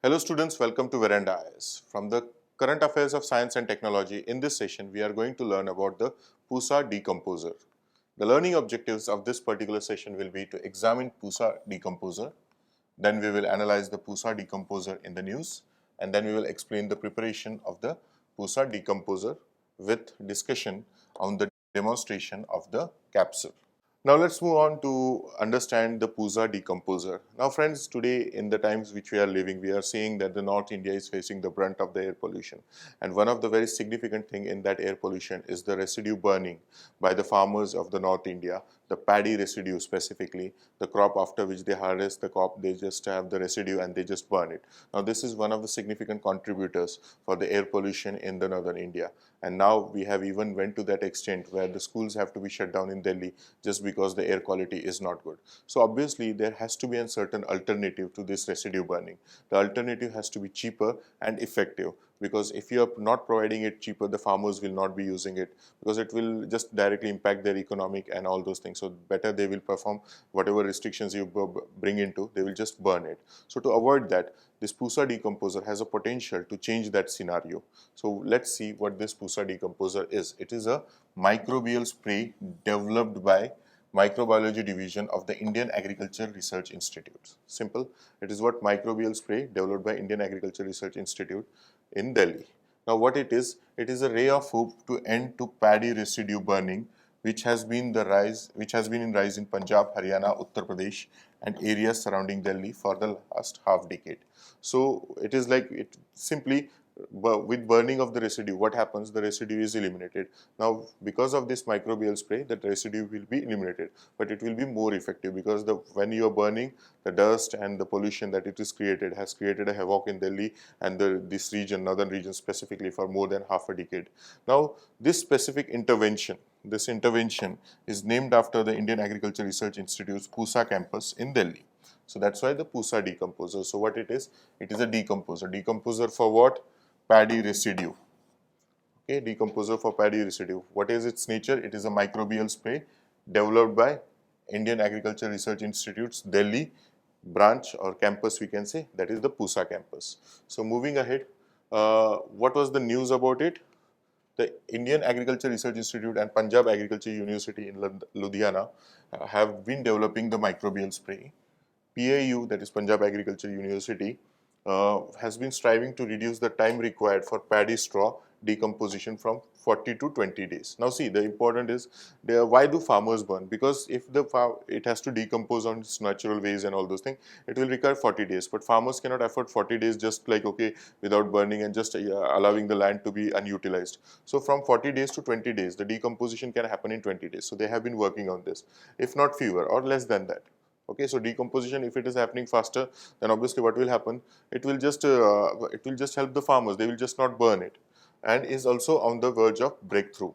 Hello students, welcome to Veranda IAS. From the current affairs of science and technology, in this session we are going to learn about the PUSA Decomposer. The learning objectives of this particular session will be to examine PUSA Decomposer, then we will analyze the PUSA Decomposer in the news, and then we will explain the preparation of the PUSA Decomposer with discussion on the demonstration of the capsule. Now let's move on to understand the PUSA Decomposer. Now friends, today in the times which we are living, we are seeing that the North India is facing the brunt of the air pollution. And one of the very significant thing in that air pollution is the residue burning by the farmers of the North India, the paddy residue specifically, the crop after which they harvest the crop, they just have the residue and they just burn it. Now this is one of the significant contributors for the air pollution in the northern India. And now we have even went to that extent where the schools have to be shut down in Delhi just because the air quality is not good. So obviously there has to be a certain alternative to this residue burning. The alternative has to be cheaper and effective, because if you are not providing it cheaper, the farmers will not be using it because it will just directly impact their economic and all those things. So better they will perform whatever restrictions you bring into, they will just burn it. So to avoid that, this PUSA Decomposer has a potential to change that scenario. So let's see what this PUSA Decomposer is. It is a microbial spray developed by Microbiology Division of the Indian Agriculture Research Institute. Simple. It is what microbial spray developed by Indian Agriculture Research Institute in Delhi. Now what it is a ray of hope to end to paddy residue burning, which has been in rise in Punjab, Haryana, Uttar Pradesh and areas surrounding Delhi for the last half decade. So it is like it simply with burning of the residue, what happens? The residue is eliminated. Now because of this microbial spray, that residue will be eliminated, but it will be more effective because when you are burning, the dust and the pollution that it is created has created a havoc in Delhi and this region, northern region specifically, for more than half a decade. Now this specific intervention, is named after the Indian Agriculture Research Institute's PUSA campus in Delhi. So that's why the PUSA Decomposer. So what it is a decomposer. Decomposer for what? Paddy residue. Okay, decomposer for paddy residue. What is its nature? It is a microbial spray developed by Indian Agriculture Research Institute's Delhi branch or campus, we can say, that is the PUSA campus. So moving ahead, what was the news about it? The Indian Agriculture Research Institute and Punjab Agriculture University in Ludhiana have been developing the microbial spray. PAU, that is Punjab Agriculture University, has been striving to reduce the time required for paddy straw decomposition from 40 to 20 days. Now see, the important is, why do farmers burn? Because if it has to decompose on its natural ways and all those things, it will require 40 days. But farmers cannot afford 40 days just like, okay, without burning and just allowing the land to be unutilized. So from 40 days to 20 days, the decomposition can happen in 20 days. So they have been working on this, if not fewer or less than that. Okay, so decomposition, if it is happening faster, then obviously what will happen? It will just help the farmers. They will just not burn it, and is also on the verge of breakthrough.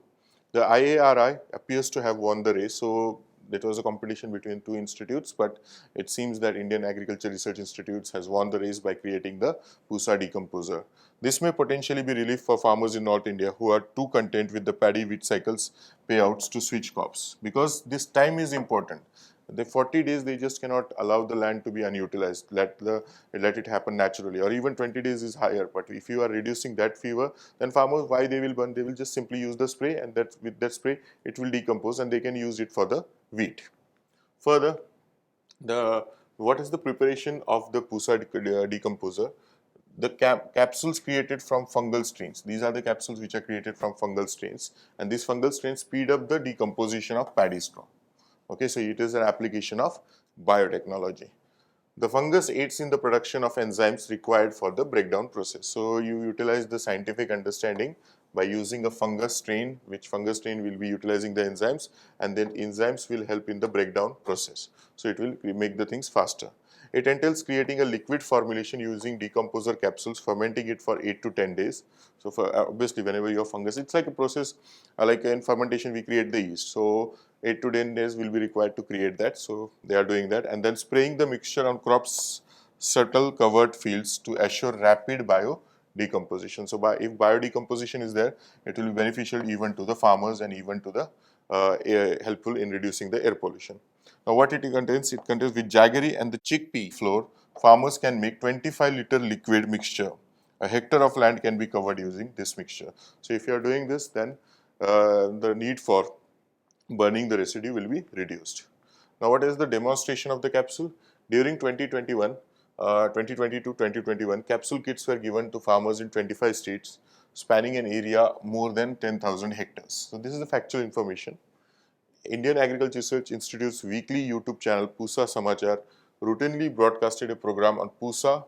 The IARI appears to have won the race. So it was a competition between two institutes, but it seems that Indian Agriculture Research Institutes has won the race by creating the PUSA Decomposer. This may potentially be relief for farmers in North India who are too content with the paddy wheat cycles payouts to switch crops, because this time is important. The 40 days, they just cannot allow the land to be unutilized, let it happen naturally, or even 20 days is higher. But if you are reducing that fever, then farmers, why they will burn? They will just simply use the spray, and with that spray it will decompose and they can use it for the wheat. Further, what is the preparation of the PUSA decomposer? The capsules created from fungal strains. These are the capsules which are created from fungal strains, and these fungal strains speed up the decomposition of paddy straw. Okay, so it is an application of biotechnology. The fungus aids in the production of enzymes required for the breakdown process. So you utilize the scientific understanding by using a fungus strain, which fungus strain will be utilizing the enzymes, and then enzymes will help in the breakdown process. So it will make the things faster. It entails creating a liquid formulation using decomposer capsules, fermenting it for 8 to 10 days. So for obviously whenever you have fungus, it's like a process, like in fermentation we create the yeast. So 8 to 10 days will be required to create that. So they are doing that, and then spraying the mixture on crops' subtle covered fields to assure rapid biodecomposition. So if biodecomposition is there, it will be beneficial even to the farmers and even to the helpful in reducing the air pollution. Now what it contains with jaggery and the chickpea flour farmers can make 25-liter liquid mixture. A hectare of land can be covered using this mixture. So if you are doing this, then the need for burning the residue will be reduced. Now, what is the demonstration of the capsule? During 2021, 2020 to 2021, capsule kits were given to farmers in 25 states, spanning an area more than 10,000 hectares. So this is the factual information. Indian Agriculture Research Institute's weekly YouTube channel PUSA Samachar routinely broadcasted a program on PUSA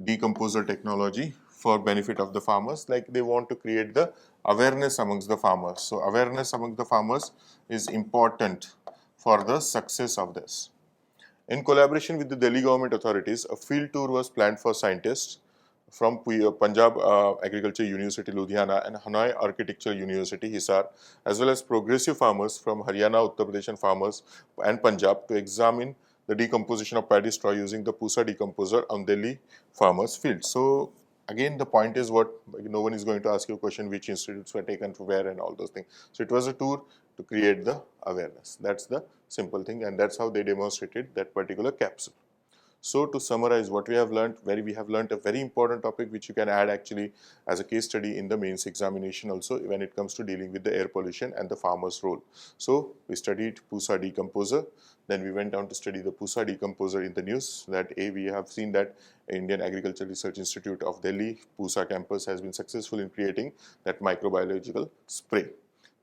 Decomposer technology for benefit of the farmers. Like they want to create the awareness amongst the farmers. So awareness among the farmers is important for the success of this. In collaboration with the Delhi government authorities, a field tour was planned for scientists from Punjab Agriculture University Ludhiana and Hanoi Architecture University Hisar, as well as progressive farmers from Haryana, Uttar Pradesh and farmers and Punjab to examine the decomposition of paddy straw using the PUSA decomposer on Delhi farmers' fields. So again, the point is what, no one is going to ask you a question which institutes were taken for where and all those things. So it was a tour to create the awareness. That's the simple thing, and that's how they demonstrated that particular capsule. So to summarize what we have learned, we have learned a very important topic which you can add actually as a case study in the mains examination also when it comes to dealing with the air pollution and the farmer's role. So we studied PUSA decomposer, then we went down to study the PUSA decomposer in the news. That we have seen that Indian Agriculture Research Institute of Delhi PUSA campus has been successful in creating that microbiological spray.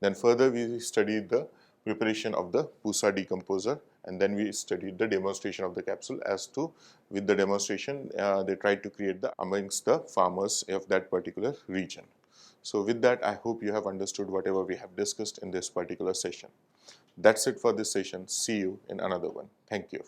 Then further we studied the preparation of the PUSA decomposer, and then we studied the demonstration of the capsule. As to with the demonstration, they tried to create the amongst the farmers of that particular region. So with that, I hope you have understood whatever we have discussed in this particular session. That's it for this session. See you in another one. Thank you.